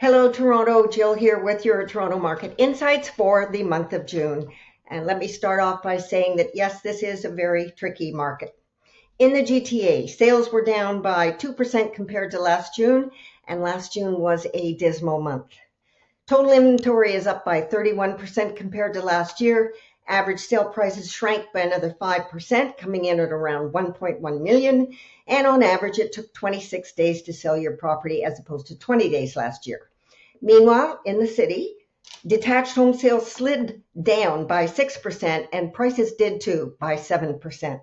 Hello, Toronto. Jill here with your Toronto Market Insights for the month of June. And let me start off by saying that, yes, this is a very tricky market. In the GTA, sales were down by 2% compared to last June, and last June was a dismal month. Total inventory is up by 31% compared to last year. Average sale prices shrank by another 5%, coming in at around 1.1 million. And on average, it took 26 days to sell your property as opposed to 20 days last year. Meanwhile, in the city, detached home sales slid down by 6% and prices did too by 7%.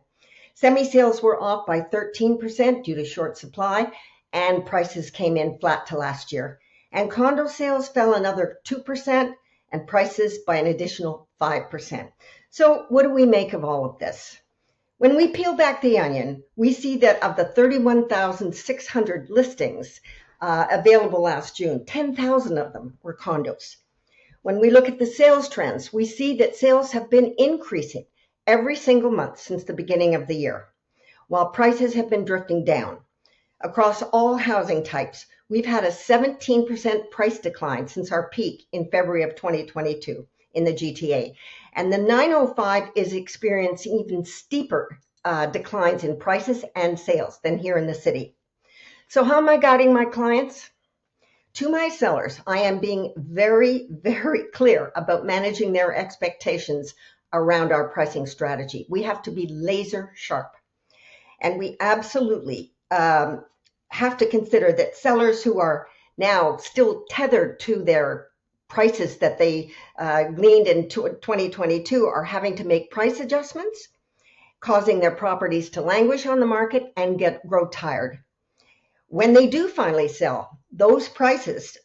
Semi-sales were off by 13% due to short supply and prices came in flat to last year. And condo sales fell another 2% and prices by an additional 5%. So what do we make of all of this? When we peel back the onion, we see that of the 31,600 listings available last June, 10,000 of them were condos. When we look at the sales trends, we see that sales have been increasing every single month since the beginning of the year, while prices have been drifting down. Across all housing types, we've had a 17% price decline since our peak in February of 2022 in the GTA. And the 905 is experiencing even steeper declines in prices and sales than here in the city. So how am I guiding my clients? To my sellers, I am being very, very clear about managing their expectations around our pricing strategy. We have to be laser sharp. And we absolutely have to consider that sellers who are now still tethered to their prices that they gleaned in 2022 are having to make price adjustments, causing their properties to languish on the market and grow tired. When they do finally sell, those prices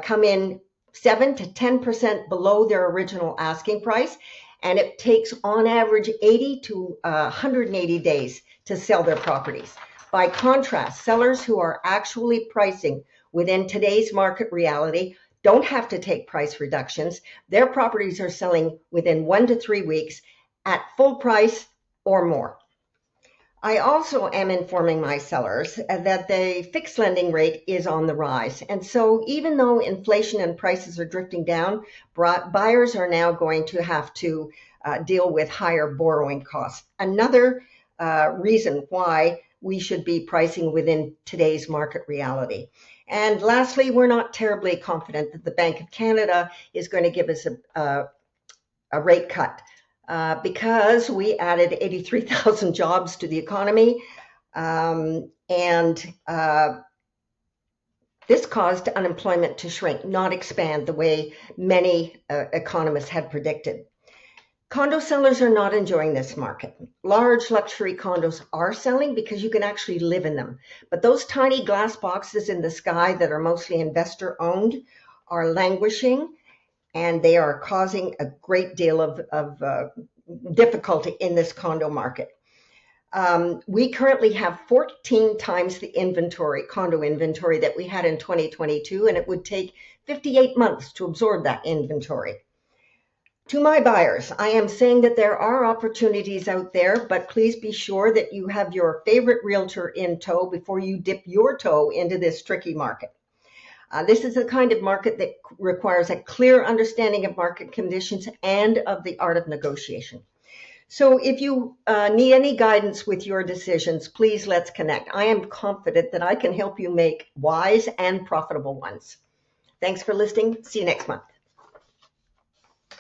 come in 7 to 10% below their original asking price, and it takes on average 80 to 180 days to sell their properties. By contrast, sellers who are actually pricing within today's market reality don't have to take price reductions. Their properties are selling within 1 to 3 weeks at full price or more. I also am informing my sellers that the fixed lending rate is on the rise. And so even though inflation and prices are drifting down, buyers are now going to have to deal with higher borrowing costs. Another reason why we should be pricing within today's market reality. And lastly, we're not terribly confident that the Bank of Canada is going to give us a rate cut. Because we added 83,000 jobs to the economy, and this caused unemployment to shrink, not expand the way many economists had predicted. Condo sellers are not enjoying this market. Large luxury condos are selling because you can actually live in them. But those tiny glass boxes in the sky that are mostly investor owned are languishing, and they are causing a great deal of difficulty in this condo market. We currently have 14 times the condo inventory that we had in 2022, and it would take 58 months to absorb that inventory. To my buyers, I am saying that there are opportunities out there, but please be sure that you have your favorite realtor in tow before you dip your toe into this tricky market. This is the kind of market that requires a clear understanding of market conditions and of the art of negotiation. So if you need any guidance with your decisions, please let's connect. I am confident that I can help you make wise and profitable ones. Thanks for listening. See you next month.